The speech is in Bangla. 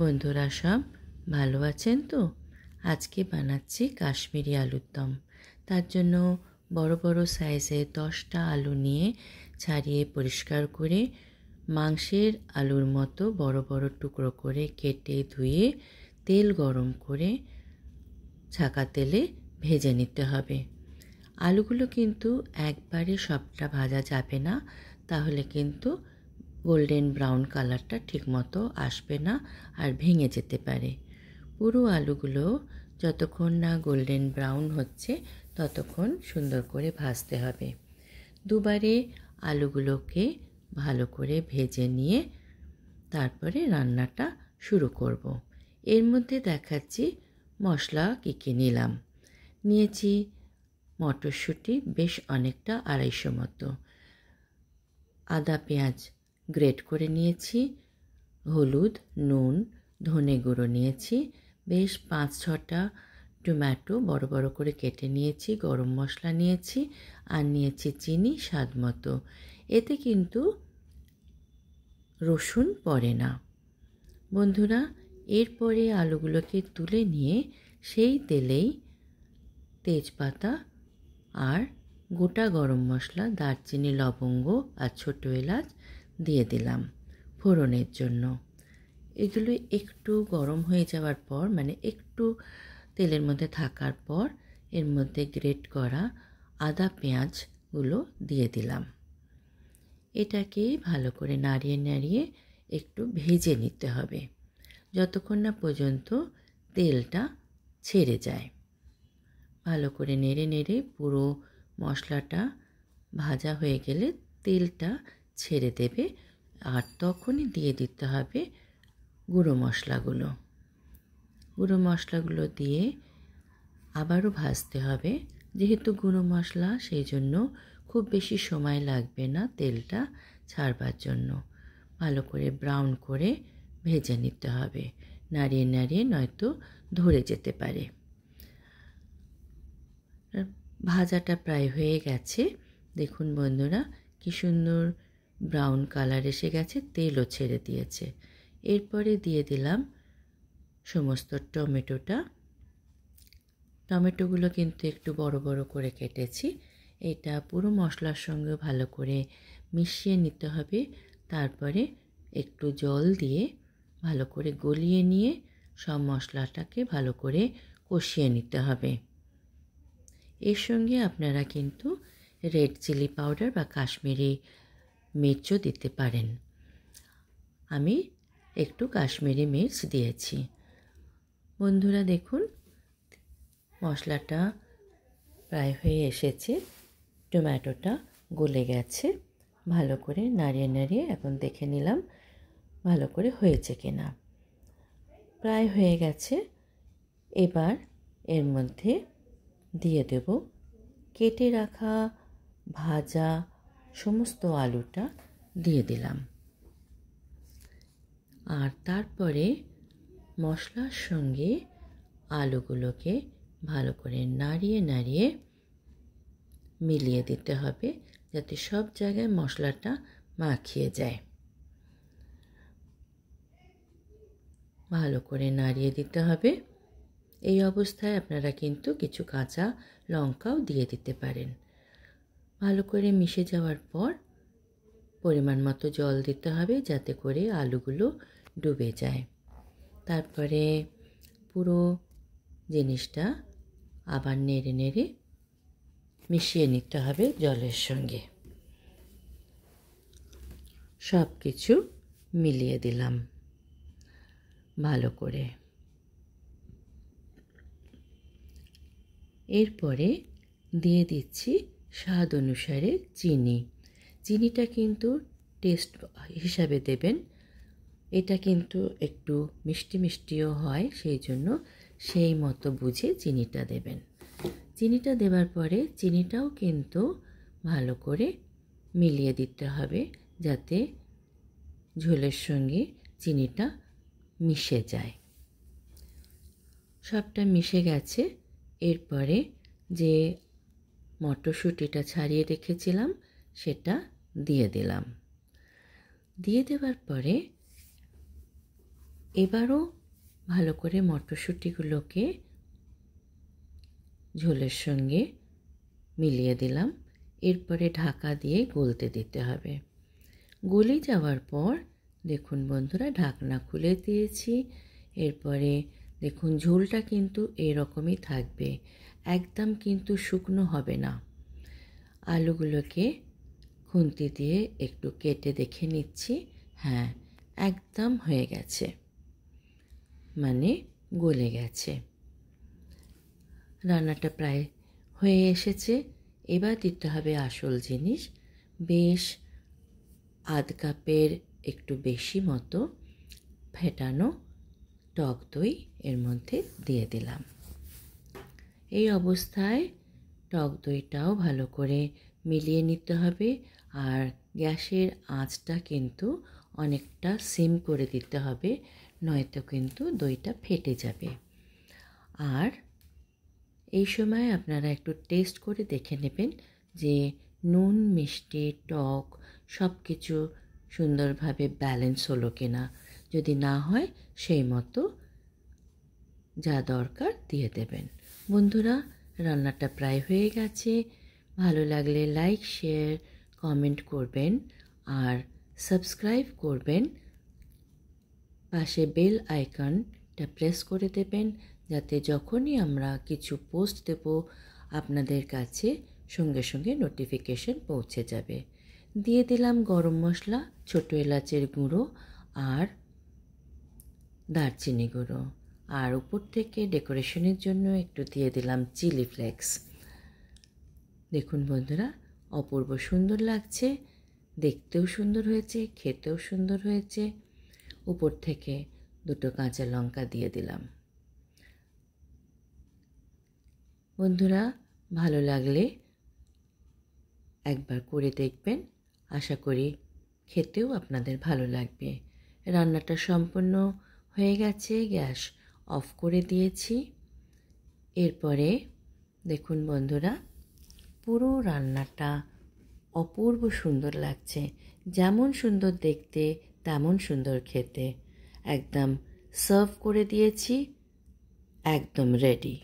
বন্ধুরা সব ভালো আছেন তো? আজকে বানাচ্ছি কাশ্মীরি আলুর দম। তার জন্য বড় বড় সাইজের 10টা আলু নিয়ে ছাড়িয়ে পরিষ্কার করে মাংসের আলুর মতো বড় বড় টুকরো করে কেটে ধুয়ে তেল গরম করে ছাঁকা তেলে ভেজে নিতে হবে। আলুগুলো কিন্তু একবারে সবটা ভাজা যাবে না, তাহলে কিন্তু গোল্ডেন ব্রাউন কালারটা ঠিকমতো আসবে না আর ভেঙে যেতে পারে। পুরো আলুগুলো যতক্ষণ না গোল্ডেন ব্রাউন হচ্ছে ততক্ষণ সুন্দর করে ভাজতে হবে। দুবারে আলুগুলোকে ভালো করে ভেজে নিয়ে তারপরে রান্নাটা শুরু করব। এর মধ্যে দেখাচ্ছি মশলা কী নিলাম। নিয়েছি মটরশুঁটি বেশ অনেকটা 250 মতো, আদা পেঁয়াজ গ্রেট করে নিয়েছি, হলুদ নুন ধনে গুঁড়ো নিয়েছি, বেশ 5-6টা টমেটো বড় বড় করে কেটে নিয়েছি, গরম মশলা নিয়েছি আর নিয়েছি চিনি স্বাদ মতো। এতে কিন্তু রসুন পড়ে না। বন্ধুরা, এরপরে আলুগুলোকে তুলে নিয়ে সেই তেলেই তেজপাতা আর গোটা গরম মশলা, দারচিনি লবঙ্গ আর ছোটো এলাচ দিয়ে দিলাম ফোড়নের জন্য। এগুলো একটু গরম হয়ে যাওয়ার পর, মানে একটু তেলের মধ্যে থাকার পর এর মধ্যে গ্রেট করা আদা পেঁয়াজগুলো দিয়ে দিলাম। এটাকে ভালো করে নাড়িয়ে নাড়িয়ে একটু ভেজে নিতে হবে যতক্ষণ না পর্যন্ত তেলটা ছেড়ে যায়। ভালো করে নেড়ে নেড়ে পুরো মশলাটা ভাজা হয়ে গেলে তেলটা ছেড়ে দেবে, আর তখনই দিয়ে দিতে হবে গুঁড়ো মশলাগুলো। গুঁড়ো মশলাগুলো দিয়ে আবারও ভাজতে হবে। যেহেতু গুঁড়ো মশলা, সেই জন্য খুব বেশি সময় লাগবে না তেলটা ছাড়বার জন্য। ভালো করে ব্রাউন করে ভেজে নিতে হবে, নাড়িয়ে নাড়িয়ে, নয়তো ধরে যেতে পারে। ভাজাটা প্রায় হয়ে গেছে। দেখুন বন্ধুরা, কি সুন্দর ব্রাউন কালার এসে গেছে, তেলও ছেড়ে দিয়েছে। এরপরে দিয়ে দিলাম সমস্ত টমেটোগুলো কিন্তু একটু বড় বড় করে কেটেছি। এটা পুরো মশলার সঙ্গে ভালো করে মিশিয়ে নিতে হবে। তারপরে একটু জল দিয়ে ভালো করে গলিয়ে নিয়ে সব মশলাটাকে ভালো করে কষিয়ে নিতে হবে। এর সঙ্গে আপনারা কিন্তু রেড চিলি পাউডার বা কাশ্মীরি মির্চও দিতে পারেন। আমি একটু কাশ্মীরি মির্চ দিয়েছি। বন্ধুরা দেখুন, মশলাটা প্রায় হয়ে এসেছে, টমেটোটা গলে গেছে। ভালো করে নাড়িয়ে নাড়িয়ে এখন দেখে নিলাম ভালো করে হয়েছে কিনা। প্রায় হয়ে গেছে। এবার এর মধ্যে দিয়ে দেব কেটে রাখা ভাজা সমস্ত আলুটা দিয়ে দিলাম। আর তারপরে মশলার সঙ্গে আলুগুলোকে ভালো করে নাড়িয়ে নাড়িয়ে মিলিয়ে দিতে হবে, যাতে সব জায়গায় মশলাটা মাখিয়ে যায়। ভালো করে নাড়িয়ে দিতে হবে। এই অবস্থায় আপনারা কিন্তু কিছু কাঁচা লঙ্কাও দিয়ে দিতে পারেন। ভালো করে মিশে যাওয়ার পর পরিমাণ মতো জল দিতে হবে, যাতে করে আলুগুলো ডুবে যায়। তারপরে পুরো জিনিসটা আবার নেড়ে নেড়ে মিশিয়ে নিতে হবে জলের সঙ্গে। সব কিছু মিলিয়ে দিলাম ভালো করে। এরপরে দিয়ে দিচ্ছি স্বাদ অনুসারে চিনি। চিনিটা কিন্তু টেস্ট হিসাবে দেবেন। এটা কিন্তু একটু মিষ্টি মিষ্টিও হয়, সেই জন্য সেই মতো বুঝে চিনিটা দেবেন। চিনিটা দেওয়ার পরে চিনিটাও কিন্তু ভালো করে মিলিয়ে দিতে হবে, যাতে ঝোলের সঙ্গে চিনিটা মিশে যায়। সবটা মিশে গেছে। এরপরে যে মটরশুঁটিটা ছাড়িয়ে রেখেছিলাম সেটা দিয়ে দিলাম। দিয়ে দেওয়ার পরে এবারও ভালো করে মটরশুঁটিগুলোকে ঝোলের সঙ্গে মিলিয়ে দিলাম। এরপরে ঢাকা দিয়ে গলতে দিতে হবে। গলে যাওয়ার পর দেখুন বন্ধুরা, ঢাকনা খুলে দিয়েছি। এরপরে দেখুন ঝোলটা কিন্তু এরকমই থাকবে, একদম কিন্তু শুকনো হবে না। আলুগুলোকে খুন্তি দিয়ে একটু কেটে দেখে নিচ্ছি। হ্যাঁ, একদম হয়ে গেছে, মানে গলে গেছে। রান্নাটা প্রায় হয়ে এসেছে। এবার দিতে হবে আসল জিনিস, বেশ আধ কাপের একটু বেশি মতো ফেটানো টক দই এর মধ্যে দিয়ে দিলাম। এই অবস্থায় টক দইটাও ভালো করে মিলিয়ে নিতে হবে, আর গ্যাসের আঁচটা কিন্তু অনেকটা সিম করে দিতে হবে, নয়তো কিন্তু দইটা ফেটে যাবে। আর এই সময় আপনারা একটু টেস্ট করে দেখে নেবেন যে নুন, মিষ্টি, টক সব কিছু সুন্দরভাবে ব্যালেন্স হলো কিনা। যদি না হয় সেই মতো যা দরকার দিয়ে দেবেন। বন্ধুরা, রান্নাটা প্রায় হয়ে গেছে। ভালো লাগলে লাইক, শেয়ার, কমেন্ট করবেন আর সাবস্ক্রাইব করবেন। পাশে বেল আইকনটা প্রেস করে দেবেন, যাতে যখনই আমরা কিছু পোস্ট দেব আপনাদের কাছে সঙ্গে সঙ্গে নোটিফিকেশন পৌঁছে যাবে। দিয়ে দিলাম গরম মশলা, ছোটো এলাচের গুঁড়ো আর দারচিনি গুঁড়ো, আর উপর থেকে ডেকোরেশনের জন্য একটু দিয়ে দিলাম চিলি ফ্লেক্স। দেখুন বন্ধুরা, অপূর্ব সুন্দর লাগছে, দেখতেও সুন্দর হয়েছে, খেতেও সুন্দর হয়েছে। উপর থেকে দুটো কাঁচা লঙ্কা দিয়ে দিলাম। বন্ধুরা, ভালো লাগলে একবার করে দেখবেন, আশা করি খেতেও আপনাদের ভালো লাগবে। রান্নাটা সম্পূর্ণ হয়ে গেছে, গ্যাস অফ করে দিয়েছি। এরপরে দেখুন বন্ধুরা, পুরো রান্নাটা অপূর্ব সুন্দর লাগছে, যেমন সুন্দর দেখতে তেমন সুন্দর খেতে। একদম সার্ভ করে দিয়েছি, একদম রেডি।